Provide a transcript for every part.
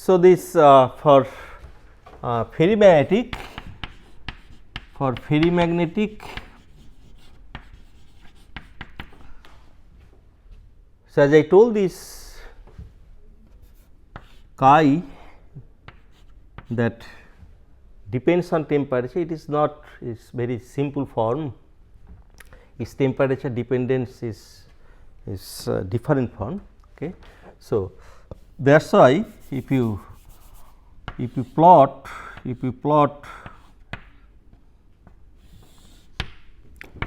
So, this for ferrimagnetic, for ferrimagnetic, so as I told, this chi that depends on temperature, it is not, is very simple form, its temperature dependence is different form. Okay. So, that is why if you plot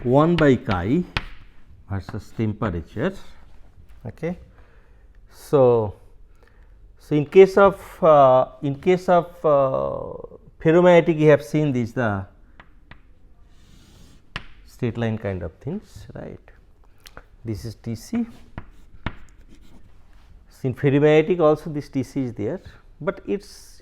1 by chi versus temperature. Okay. So, in case of ferromagnetic, you have seen this, the straight line kind of things, right. This is Tc. In ferrimagnetic also this Tc is there, but it's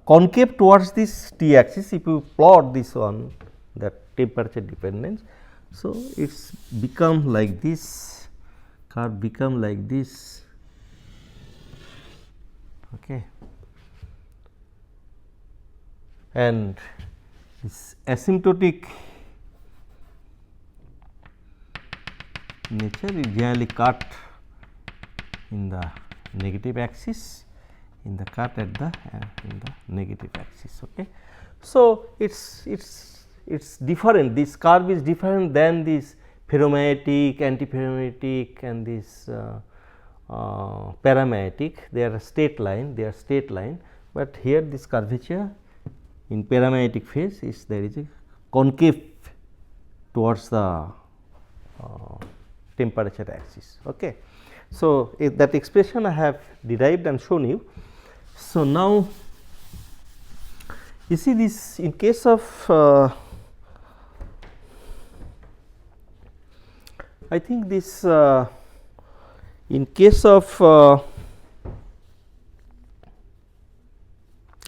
concave towards this T axis. If you plot this one, that temperature dependence, so it's become like this, curve become like this. Okay. And this asymptotic nature is generally cut in the negative axis, in the cut at the in the negative axis. Okay. So, it's different, this curve is different than this ferromagnetic, antiferromagnetic and this paramagnetic, they are straight line, but here this curvature in paramagnetic phase is there is a concave towards the temperature axis. Okay. So, that expression I have derived and shown you. So, now you see this in case of I think this in case of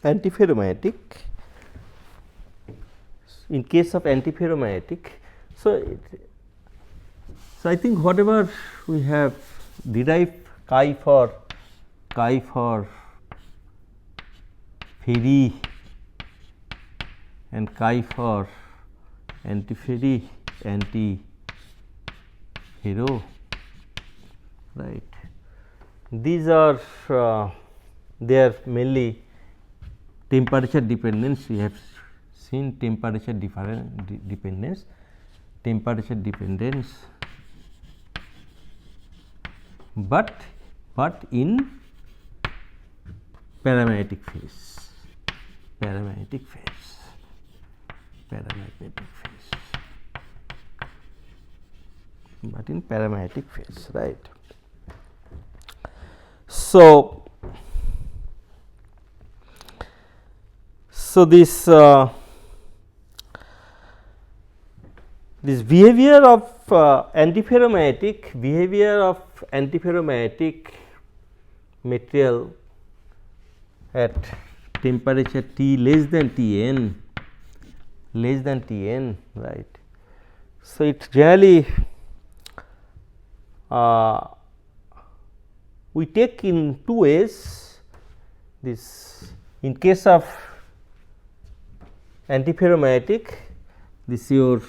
antiferromagnetic, so I think whatever we have derived chi for ferri and chi for antiferri, antiferro, right. These are they are mainly temperature dependence. We have seen temperature dependence, but in paramagnetic phase, but in paramagnetic phase, right. So, this behavior of antiferromagnetic material at temperature T less than Tn, right. So, it generally we take in two ways. This in case of antiferromagnetic, this your,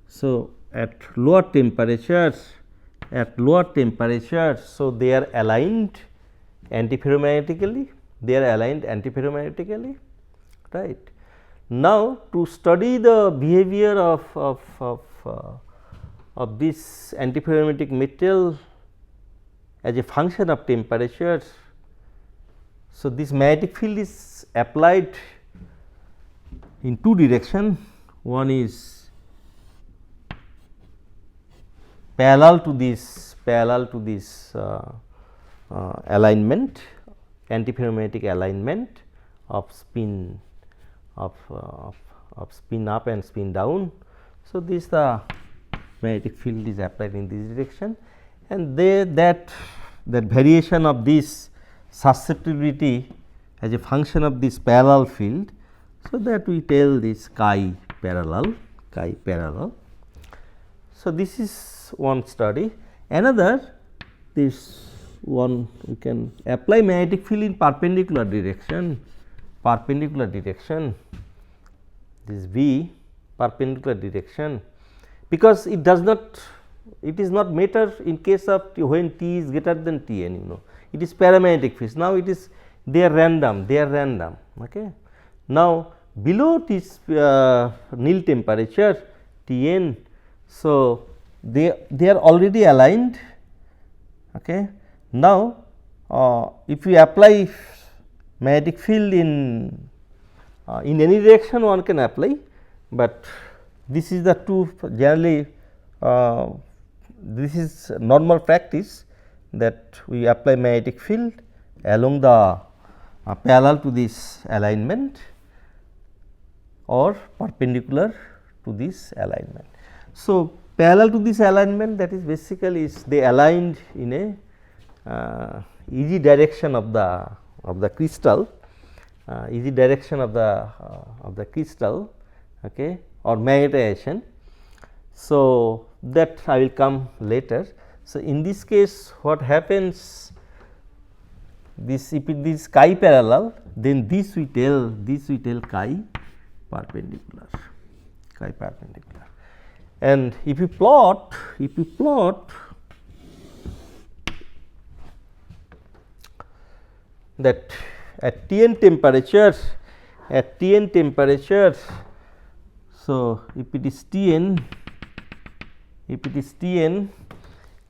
so at lower temperatures, so they are aligned antiferromagnetically, right. Now, to study the behavior of this antiferromagnetic material as a function of temperature. So, this magnetic field is applied in two directions. One is parallel to this alignment, antiferromagnetic alignment of spin spin up and spin down. So, this the magnetic field is applied in this direction, and that variation of this susceptibility as a function of this parallel field. So, that we tell this chi parallel. So, this is one study, Another, this one we can apply magnetic field in perpendicular direction, this V perpendicular direction, because it does not, it is not matter in case of when T is greater than Tn, you know, it is paramagnetic fields. Now, it is they are random. Okay. Now, below this nil temperature Tn, so they are already aligned. Okay. Now, if we apply magnetic field in any direction, one can apply, but this is the two generally this is normal practice that we apply magnetic field along the parallel to this alignment or perpendicular to this alignment. So, parallel to this alignment, that is basically is they aligned in a easy direction of the crystal, easy direction of the crystal, okay, or magnetization. So, that I will come later. So, in this case what happens, this if it is chi parallel, then this we tell chi perpendicular, and if you plot that at Tn temperature, so if it is Tn,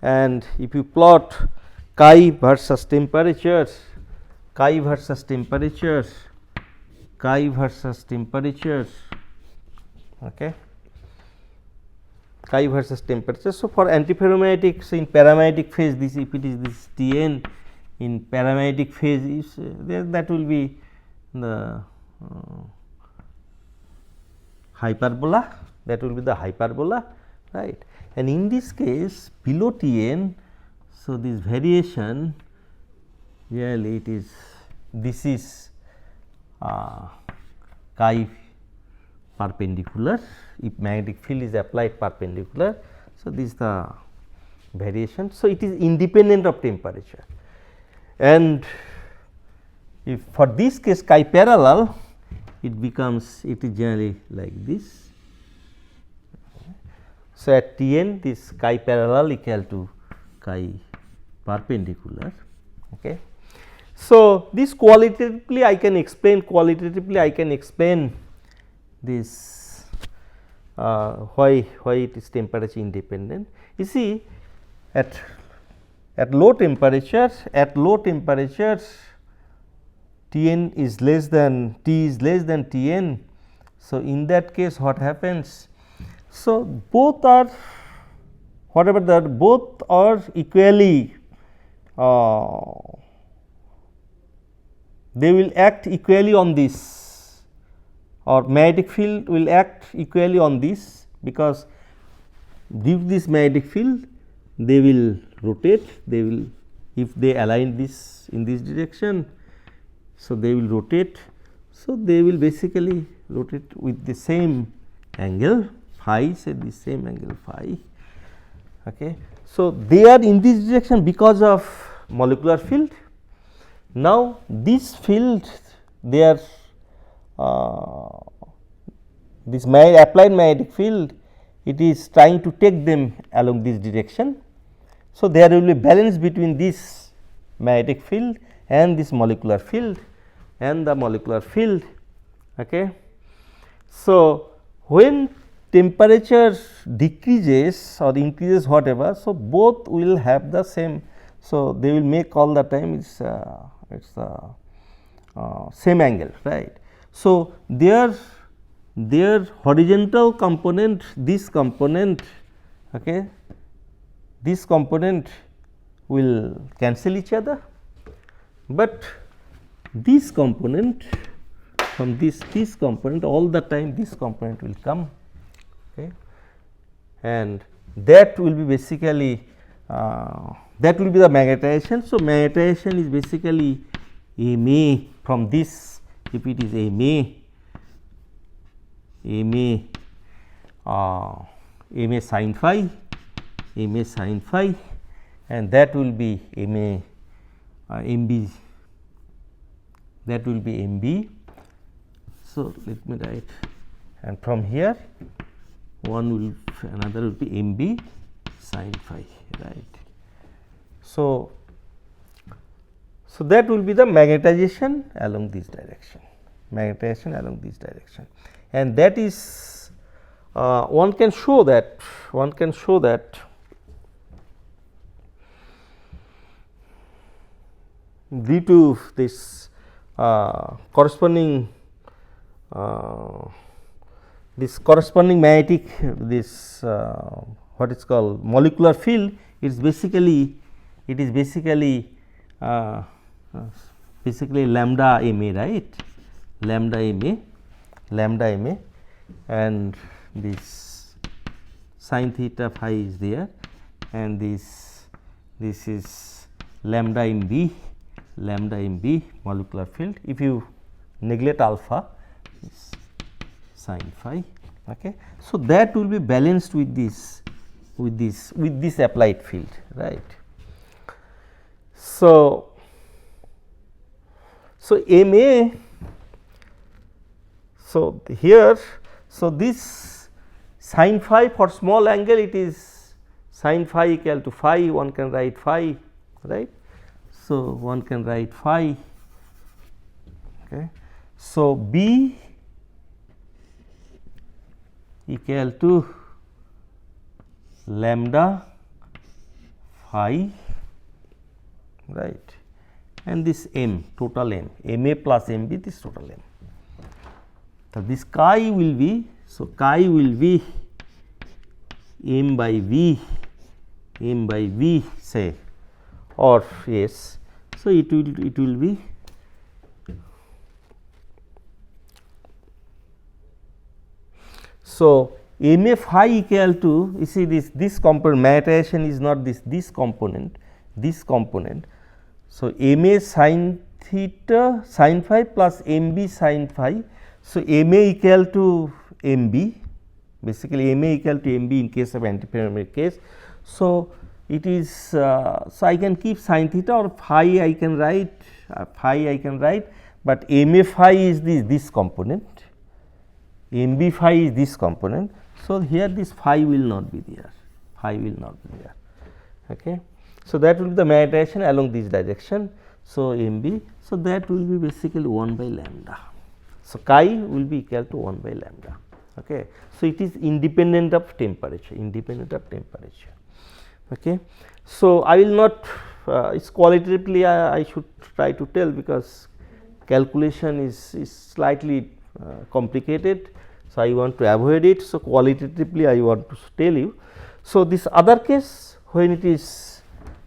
and if you plot chi versus temperatures, okay, chi versus temperature. So, for antiferromagnetic, so in paramagnetic phase, this if it is this Tn, in paramagnetic phase is that will be the hyperbola, right. And in this case below Tn, so this variation really it is, this is chi perpendicular, if magnetic field is applied perpendicular. So, this is the variation. So, it is independent of temperature, and if for this case chi parallel, it becomes, it is generally like this. So, at Tn this chi parallel equal to chi perpendicular. Okay. So, this qualitatively I can explain, this why it is temperature independent. You see, at low temperatures, Tn is less than Tn. So, in that case what happens? So, both are both are equally, they will act equally on this, or magnetic field will act equally on this, because due to this magnetic field they will rotate, they will, if they align this in this direction, so they will rotate. So, they will basically rotate with the same angle phi, say the same angle phi. Okay. So, they are in this direction because of molecular field. Now, this field, they are this applied magnetic field, it is trying to take them along this direction. So, there will be balance between this magnetic field and this molecular field and the molecular field. Okay. So, when temperature decreases or increases whatever, so both will have the same. So, they will make all the time it's same angle, right. So, their horizontal component, this component, okay, this component will cancel each other, but this component from this component, all the time this component will come, okay, and that will be basically that will be the magnetization. So, magnetization is basically Ma from this, if it is Ma sin phi, and that will be MA MB, that will be MB. So, let me write, and from here another will be MB sin phi, right. So, that will be the magnetization along this direction, and that is one can show that due to this corresponding magnetic, this what is called molecular field, it is basically lambda Ma, right, lambda Ma, and this sin theta phi is there, and this is lambda Mb molecular field. If you neglect alpha, is sin phi. Okay. So, that will be balanced with this applied field, right. So, Ma, so here, so this sin phi for small angle, it is sin phi equal to phi, one can write phi, right. So, one can write phi. Okay. So, B equal to lambda phi, right, and this M, total M, Ma plus Mb, this total M. So, this chi will be, so chi will be M by V say, or yes. So, it will be so Ma phi equal to, you see this component, magnetization is not this component. So, Ma sin theta sin phi plus Mb sin phi. So, Ma equal to Mb, basically Ma equal to Mb in case of antiferromagnetic case. So, it is so I can keep sin theta or phi I can write, but Ma phi is this component, Mb phi is this component. So, here this phi will not be there, Okay. So, that will be the magnetization along this direction. So, Mb, so that will be basically 1 by lambda. So, chi will be equal to 1 by lambda. Okay. So, it is independent of temperature, Okay. So, I will not it's qualitatively I should try to tell, because calculation is slightly complicated. So, I want to avoid it. So, qualitatively I want to tell you. So, this other case, when it is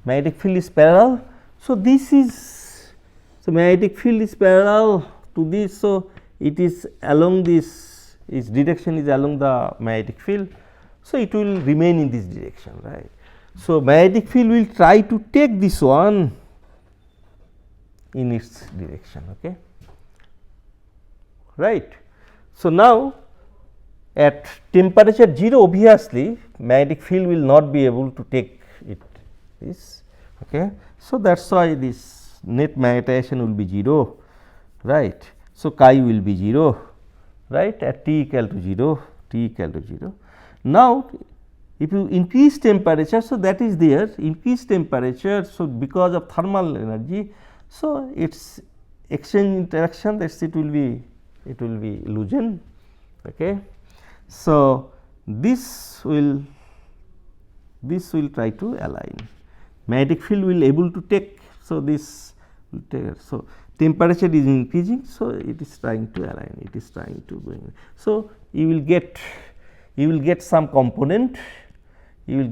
magnetic field is parallel. So, this is, so magnetic field is parallel to this. So, it is along this, its direction is along the magnetic field. So, it will remain in this direction, right. So, magnetic field will try to take this one in its direction, okay, right. So, now at temperature 0, obviously magnetic field will not be able to take this, okay. So, that is why this net magnetization will be 0, right. So, chi will be 0, right, at T equal to 0, Now, if you increase temperature, so that is there, increase temperature. So, because of thermal energy, so its exchange interaction, that is it will be illusion, okay. So, this will try to align, magnetic field will able to take. So, this will take. So, temperature is increasing. So, it is trying to align, it is trying to go in. So, you will get some component, in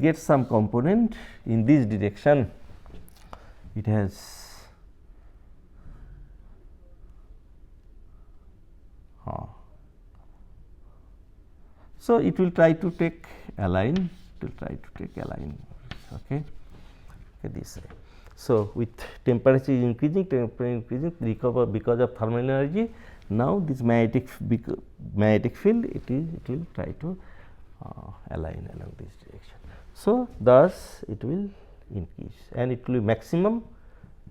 this direction. It has so it will try to take align, okay, this way. So, with temperature is increasing, recover because of thermal energy. Now, this magnetic field it will try to align along this direction. So, thus it will increase, and it will be maximum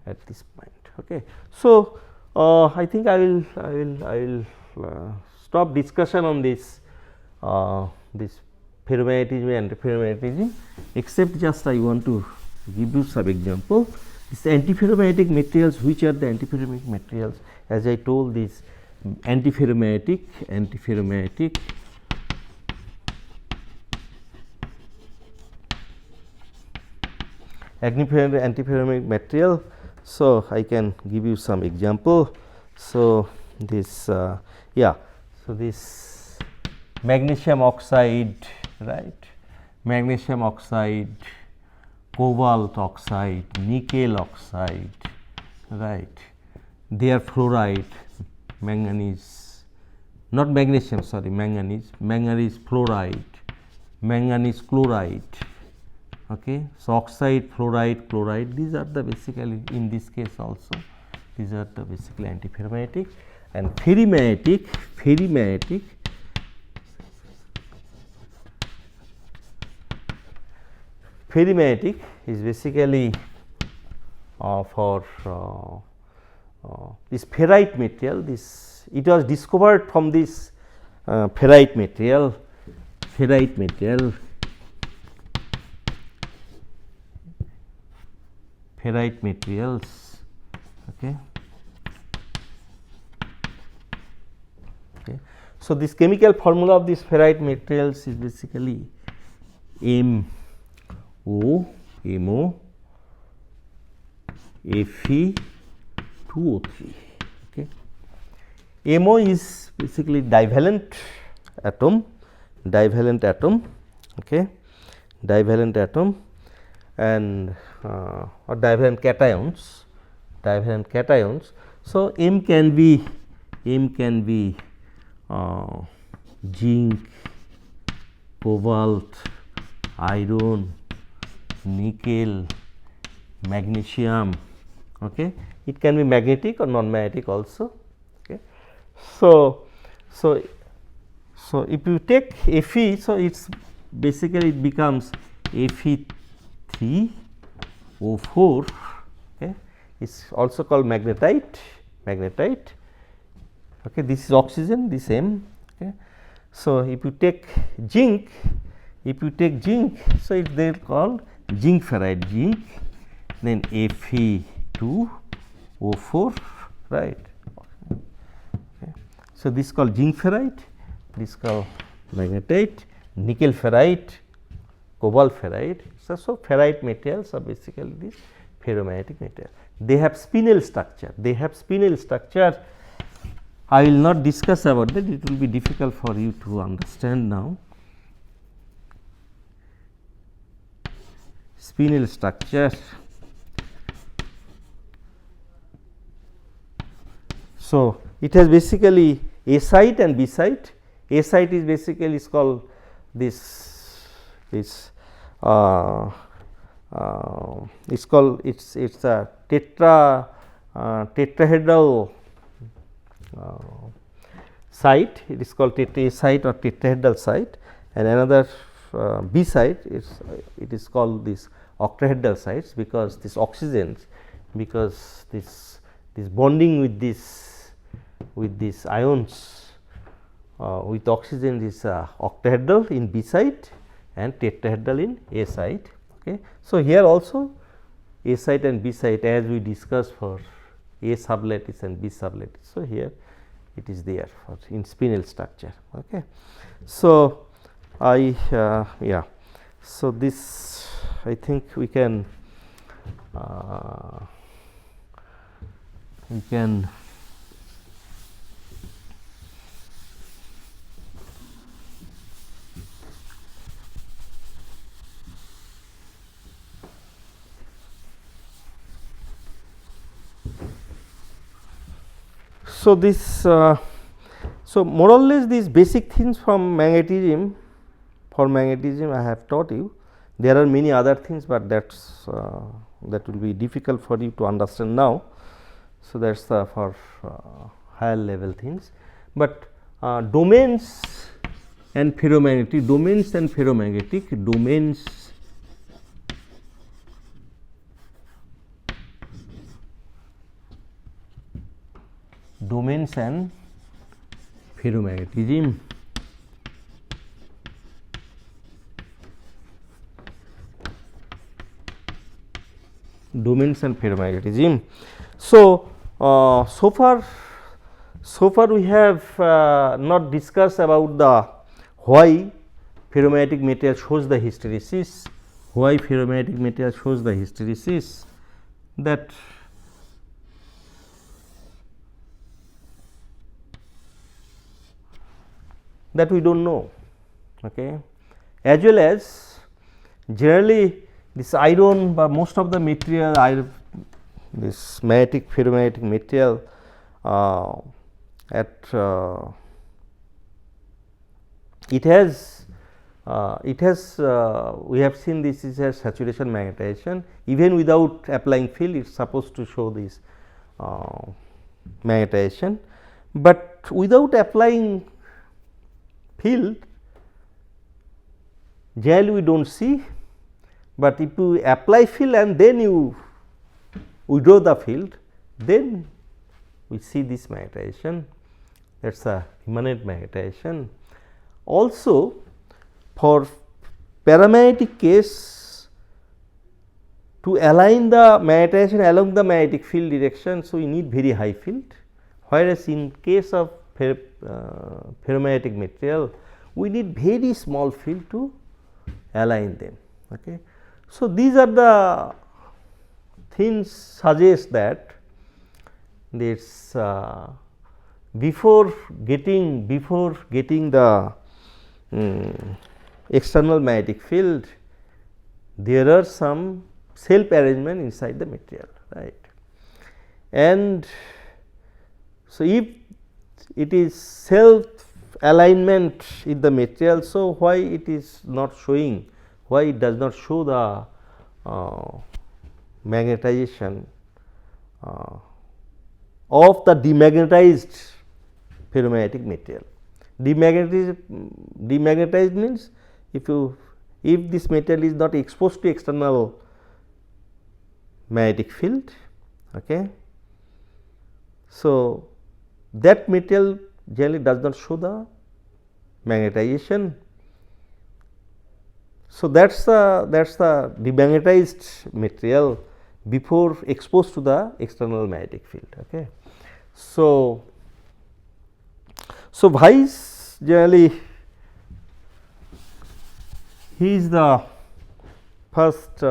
at this point. Okay. So, I think I will stop discussion on this this ferromagnetism and antiferromagnetism, except just I want to give you some example. This antiferromagnetic materials, which are the antiferromagnetic materials? As I told, this antiferromagnetic antiferromagnetic material. So, I can give you some example. So, this so this magnesium oxide, right, magnesium oxide, cobalt oxide, nickel oxide, right, their fluoride, manganese, not magnesium, sorry, manganese fluoride, manganese chloride. Okay. So, oxide, fluoride, chloride, these are the basically, in this case also, these are the basically antiferromagnetic. And ferrimagnetic is basically for this ferrite material. This, it was discovered from this ferrite materials. Okay. Okay. So, this chemical formula of this ferrite materials is basically MO Fe2O3. Okay. MO is basically divalent atom, okay, divalent atom, and or divalent cations. So, M can be zinc, cobalt, iron, nickel, magnesium. Okay. It can be magnetic or non-magnetic also. Okay. So, if you take Fe, so it's basically it becomes Fe3O4. Okay. It's also called magnetite. Okay. This is oxygen, this M. Okay. So, if you take zinc, so it they are called zinc ferrite, then Fe2O4, right. Okay. So, this is called zinc ferrite, this is called magnetite, nickel ferrite, cobalt ferrite. So, ferrite materials are basically this ferromagnetic material. They have spinel structure. I will not discuss about that, it will be difficult for you to understand now. Spinel structure. So, it has basically A site and B site. A site is basically is called this it's called it's a tetrahedral site. It is called A site or tetrahedral site, and another B site it is called this octahedral sites, because this oxygens, because this bonding with these ions with oxygen is octahedral in B site and tetrahedral in A site. Okay. So, here also A site and B site, as we discussed for A sublattice and B sublattice. So, here it is there for in spinel structure. Okay. So, so this I think we can so this so more or less these basic things from magnetism. For magnetism I have taught you. There are many other things, but that's that will be difficult for you to understand now. So, that is for higher level things, but domains and ferromagnetic, domains domains and ferromagnetism. Domains and ferromagnetism. So, so far we have not discussed about the why ferromagnetic material shows the hysteresis, why ferromagnetic material shows the hysteresis, that we do not know, okay. As well as generally this iron, but most of the material this magnetic ferromagnetic material it has we have seen this is a saturation magnetization. Even without applying field, it is supposed to show this magnetization, but without applying field generally we do not see, but if you apply field and then you withdraw the field, then we see this magnetization, that is a immanent magnetization. Also for paramagnetic case, to align the magnetization along the magnetic field direction, so we need very high field, whereas in case of ferromagnetic material we need very small field to align them, okay. So, these are the things suggest that this before getting the external magnetic field, there are some self arrangement inside the material, right. And so, if it is self alignment in the material, so why it is not showing, why it does not show the magnetization of the demagnetized ferromagnetic material. Demagnetized means if this material is not exposed to external magnetic field, okay. So, that material generally does not show the magnetization. So, that is the demagnetized material before exposed to the external magnetic field, okay. So, Weiss generally he is the first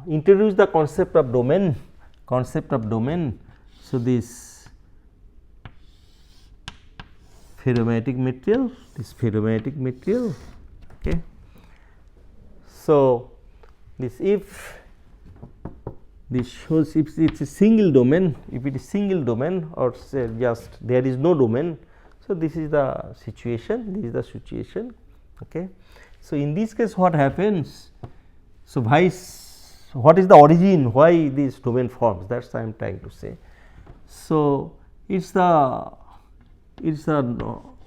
introduced the concept of domain. So, this ferromagnetic material, okay. So, this if this shows if it is a single domain, if it is single domain or say just there is no domain. So, this is the situation, okay. So, in this case what happens? So, Weiss, what is the origin, why this domain forms, that is I am trying to say. So, it is the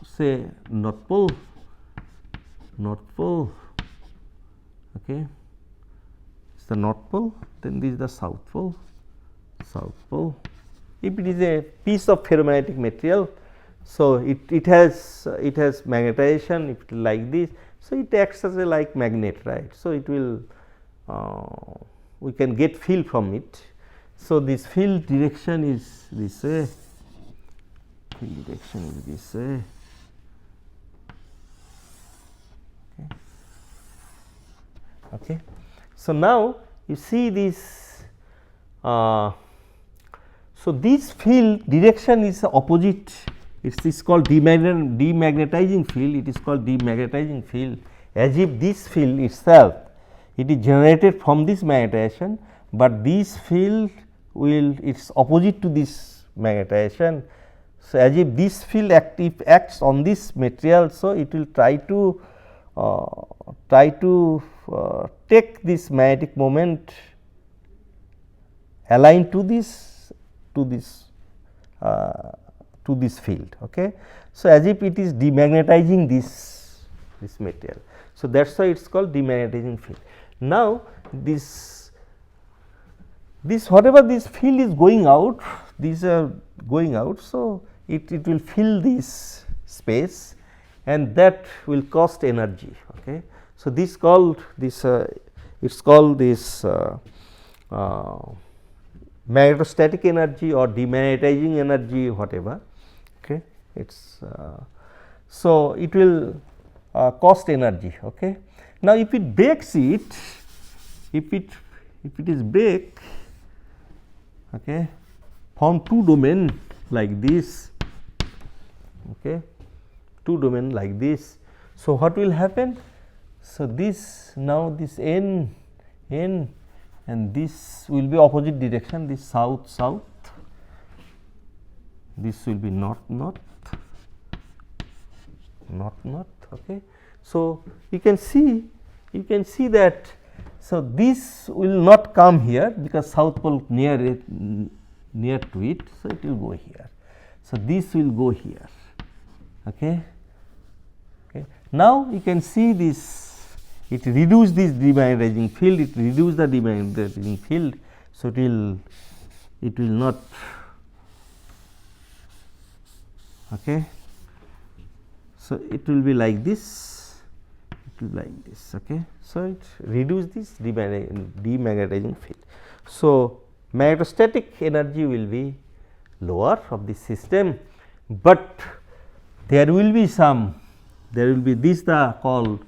say north pole, okay. It is the north pole, then this is the south pole. If it is a piece of ferromagnetic material, so it has magnetization, if it is like this, so it acts as a like magnet, right. So, it will we can get field from it. So, this field direction is this way, okay. So, now you see this, so this field direction is opposite, it is called demagnetizing field, it is called demagnetizing field, as if this field itself it is generated from this magnetization, but this field will it is opposite to this magnetization. So, as if this field acts on this material, so it will try to take this magnetic moment aligned to this field, okay. So, as if it is demagnetizing this material. So, that is why it is called demagnetizing field. Now, this whatever this field is going out, these are going out. So, it will fill this space and that will cost energy. Okay. So, this called this it is called this magnetostatic energy or demagnetizing energy, whatever. Okay. It is so it will cost energy. Okay. Now, if it breaks it, if it is break, okay, form two domain like this, okay, two domain like this. So, what will happen? So, this now this n and this will be opposite direction, this south south, this will be north north, north north. Okay. So, you can see that. So, this will not come here because south pole near it, near to it. So, it will go here. So, this will go here. Okay. Okay. Now, you can see this, it reduce this demagnetizing field, it reduce the demagnetizing field. So, it will not. Okay. So, it will be like this, it will be like this. Okay. So, it reduce this demagnetizing field. So, magnetostatic energy will be lower of this system, but there will be some, there will be this the called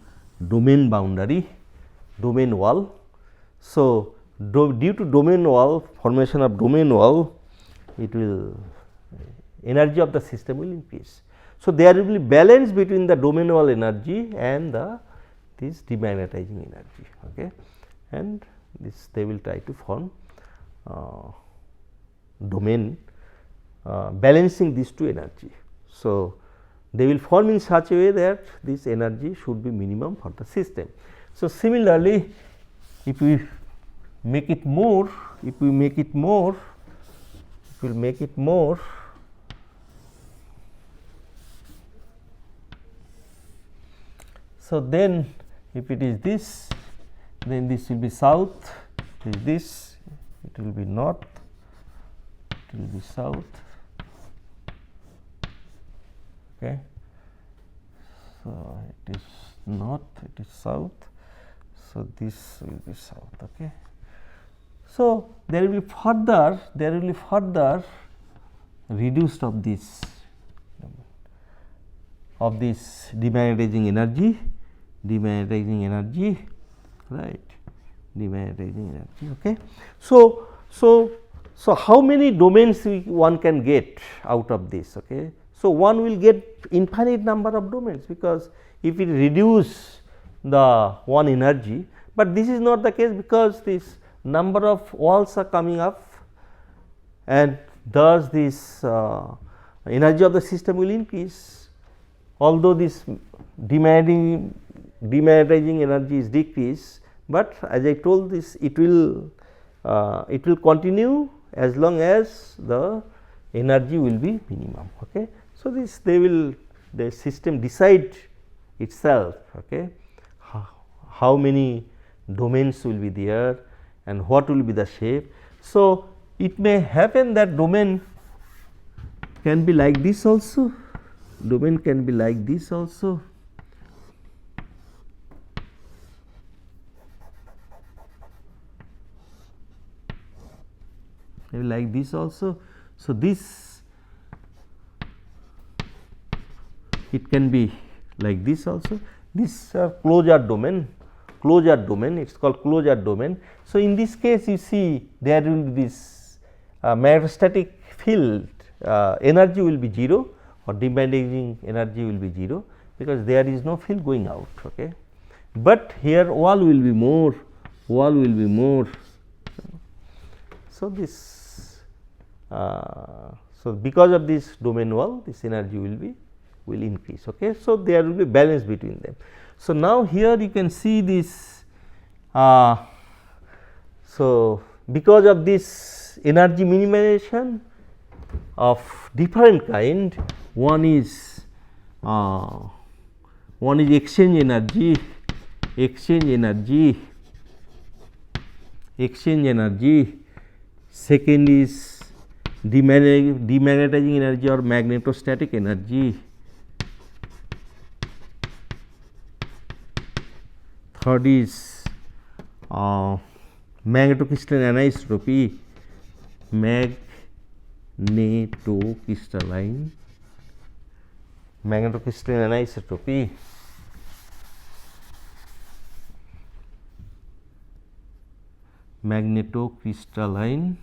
domain boundary, domain wall. So, due to domain wall, formation of domain wall, it will energy of the system will increase. So, there will be balance between the domain wall energy and this demagnetizing energy. Okay. And this they will try to form domain balancing these two energy. So, they will form in such a way that this energy should be minimum for the system. So, similarly, if we make it more, if we make it more, if we make it more, so then if it is this, then this will be south, it is this, it will be north, it will be south. Okay. So, it is north, it is south. So, this will be south. Okay. So, there will be further reduced of this demagnetizing energy, right, demagnetizing energy. Okay. So, how many domains one can get out of this? Okay. So, one will get infinite number of domains, because if it reduce the one energy, but this is not the case, because this number of walls are coming up and thus this energy of the system will increase. Although this demagnetizing energy is decreased, but as I told this, it will continue as long as the energy will be minimum. Okay. So, this the system decide itself, okay, how many domains will be there and what will be the shape. So, it may happen that domain can be like this also, domain can be like this also, maybe like this also. So, this it can be like this also, this closure domain, it is called closure domain. So, in this case you see there will be this magnetostatic field energy will be 0 or demagnetizing energy will be 0, because there is no field going out. Okay. But here wall will be more, So, this so because of this domain wall, this energy will increase. Okay. So, there will be balance between them. So, now here you can see this. So, because of this energy minimization of different kind, one is exchange energy, second is demagnetizing energy or magnetostatic energy. Third is magnetocrystalline anisotropy, magnetocrystalline anisotropy. Magnetocrystalline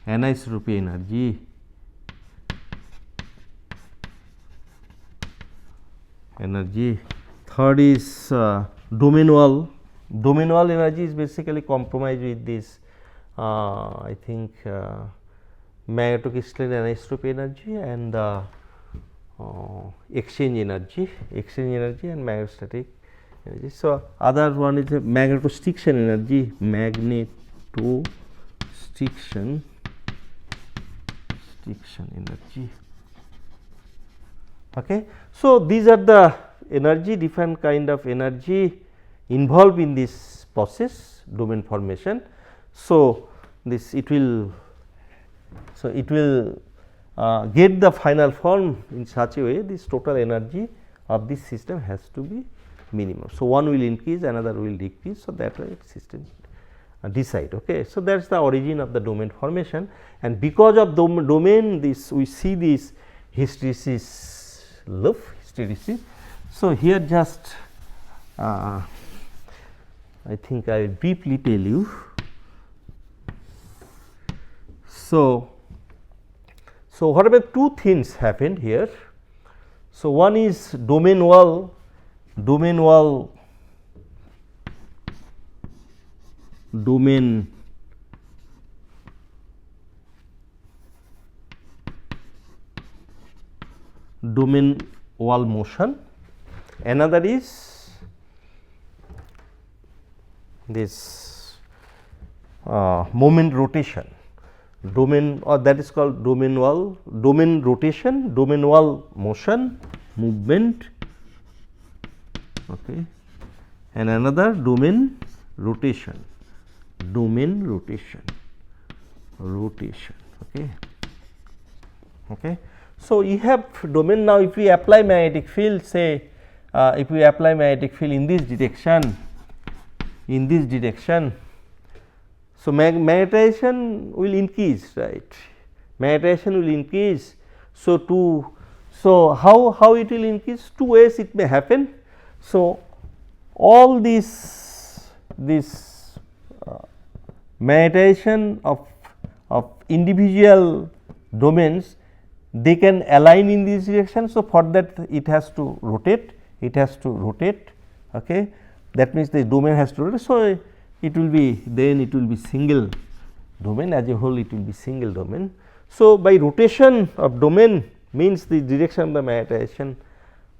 anisotropy energy. Third is domain wall. Domain wall energy is basically compromised with this I think magnetocrystalline anisotropy energy and exchange energy and magnetostatic energy. So, other one is a magnetostriction energy, magnetostriction energy. Okay. So, these are the energy, different kind of energy involved in this process, domain formation. So, this it will get the final form in such a way, this total energy of this system has to be minimum. So, one will increase, another will decrease. So, that way system decide. Okay. So, that is the origin of the domain formation, and because of domain this we see this hysteresis loop, hysteresis. So, here just I think I will briefly tell you. So, whatever two things happened here. So, one is domain wall motion. Another is this moment rotation, domain, or that is called domain rotation, domain wall motion, movement, okay, and another domain rotation, okay. Okay. So, you have domain. Now, if we apply magnetic field, say if we apply magnetic field in this direction, so magnetization will increase, right? Magnetization will increase. So, how it will increase? Two ways it may happen. So, all this magnetization of individual domains, they can align in this direction. So, for that it has to rotate, okay. That means the domain has to rotate. So, it will be single domain, as a whole it will be single domain. So, by rotation of domain means the direction of the magnetization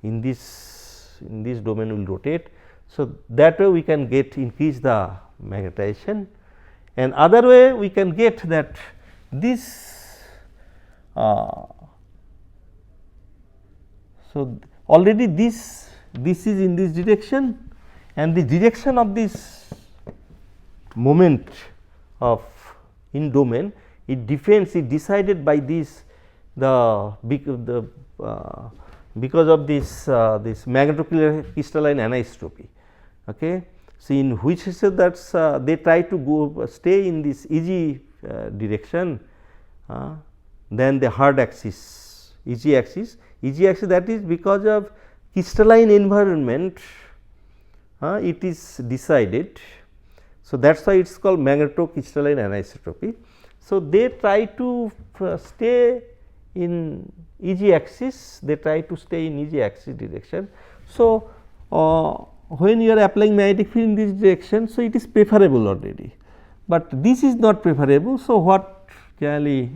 in this domain will rotate. So, that way we can increase the magnetization, and other way we can get that this so already this is in this direction, and the direction of this moment of in domain, it decided by this because of this magnetocrystalline anisotropy. Okay. So, in which is that they try to stay in this EG direction, then the hard axis, EG axis, that is because of crystalline environment, it is decided. So, that is why it is called magnetocrystalline anisotropy. So, they try to stay in EG axis, direction. So, when you are applying magnetic field in this direction, so it is preferable already, but this is not preferable. So, what really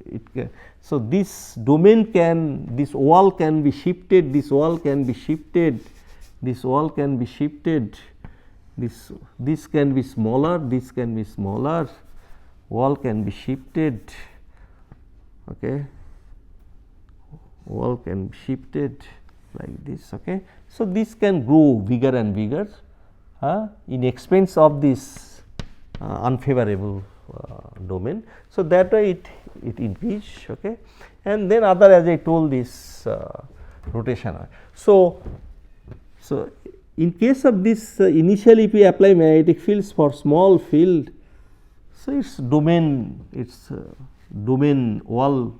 it can, so this domain this wall can be shifted, this can be shifted, this can be smaller, wall can be shifted, okay, wall can be shifted like this, okay. So, this can grow bigger and bigger in expense of this unfavorable domain. So, that way it increase, okay. And then other, as I told, this rotation. So, in case of this initially if we apply magnetic fields for small field, so its domain wall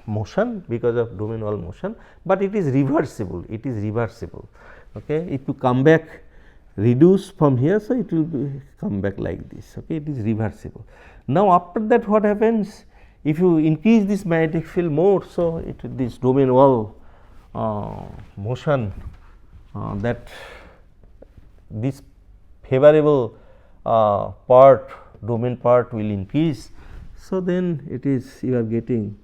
motion, because of domain wall motion, but it is reversible, okay. If you come back, reduce from here, so it will come back like this, okay. It is reversible. Now, after that what happens, if you increase this magnetic field more, so this domain wall motion, that this favorable domain part will increase. So, then it is you are getting,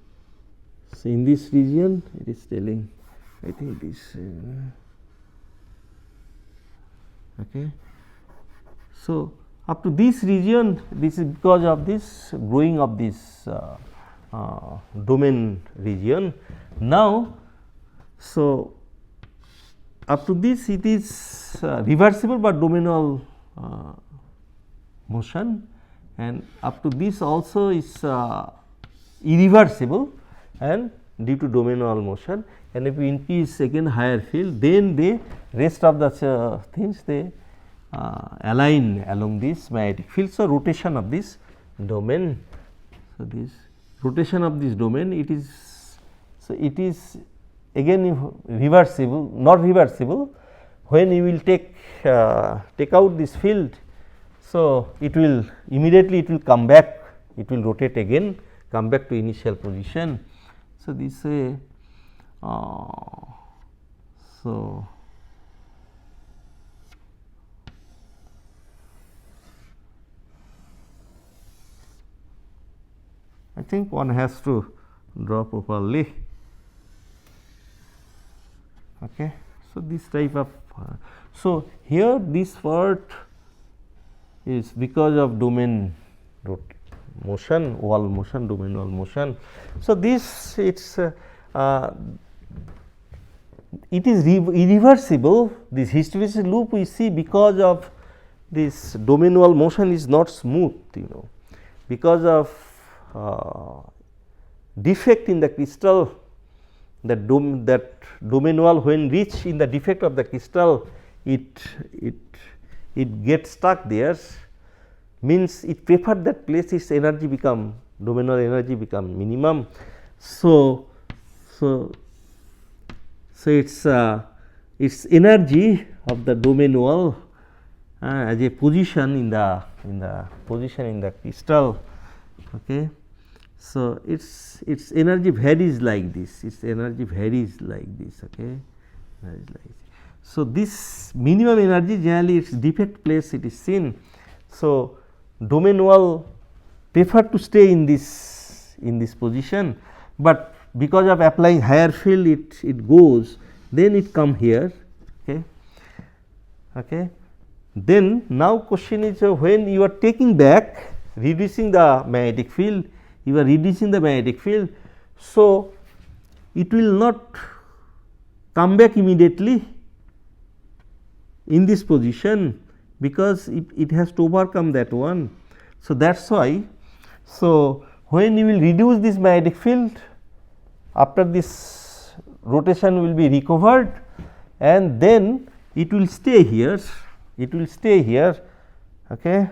so in this region it is telling, I think it is okay. So, up to this region, this is because of this growing of this domain region. Now, so up to this it is reversible, but domain wall motion, and up to this also is irreversible and due to domain wall motion. And if we increase again higher field, then the rest of the things they align along this magnetic field. So, rotation of this domain. So, this rotation of this domain, it is, so it is again reversible, not reversible, when you will take out this field. So, it will immediately it will come back, it will rotate again, come back to initial position. So, this so I think one has to draw properly. Okay. So, this type of so here this part is because of domain motion, wall motion, domain wall motion. So, this it is irreversible. This hysteresis loop we see because of this domain wall motion is not smooth, because of defect in the crystal, that domain wall when reach in the defect of the crystal, it gets stuck there, means it preferred that place, its energy become, domain wall energy become minimum. So, its energy of the domain wall as a position in the position in the crystal, okay. So, its energy varies like this, okay. So, this minimum energy generally its defect place it is seen. So, domain wall prefer to stay in this position, but because of applying higher field it goes, then it come here, okay. Then now question is, when you are taking back, reducing the magnetic field, you are reducing the magnetic field. So, it will not come back immediately in this position, because it has to overcome that one. So, that is why. So, when you will reduce this magnetic field, after this rotation will be recovered, and then it will stay here, okay.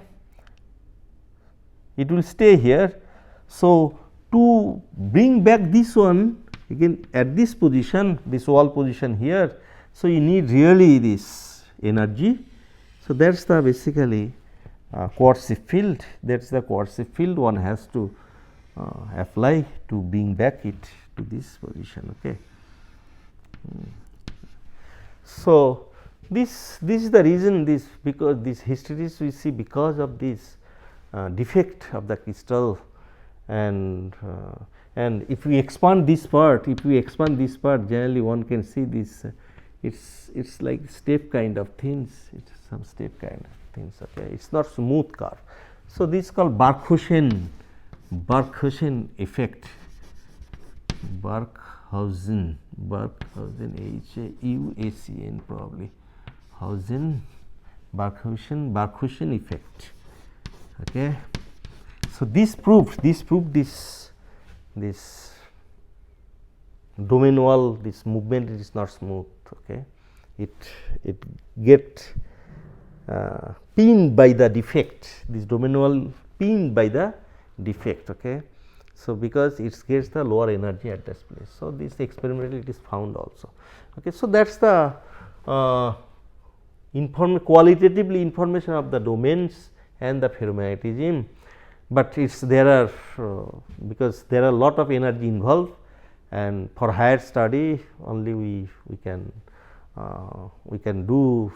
It will stay here. So, to bring back this one again at this position, this wall position here, so you need really this energy. So, that is the basically coercive field, that is the coercive field one has to apply to bring back it to this position, okay. So, this is the reason, this because this hysteresis we see because of this defect of the crystal, and if we expand this part, generally one can see this, it's like step kind of things, it's some step kind of things, okay. It's not smooth curve. So, this is called Barkhausen effect, Barkhausen H-A-U-A-C-N probably, Barkhausen effect, Okay. So, this proved this domain wall, this movement, it is not smooth. Okay. It get pinned by the defect, this domain wall pinned by the defect. Okay. So, because it gets the lower energy at this place. So, this experimentally it is found also. Okay. So, that is the qualitatively information of the domains and the ferromagnetism, but it's there are because there are a lot of energy involved, and for higher study only we can do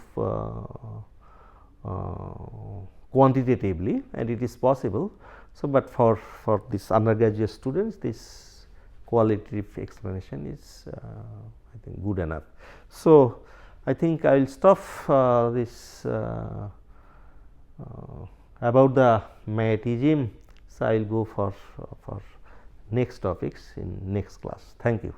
quantitatively, and it is possible. So, but for this undergraduate students, this qualitative explanation is I think good enough. So, I think I will stop this about the magnetism. So, I will go for next topics in next class. Thank you.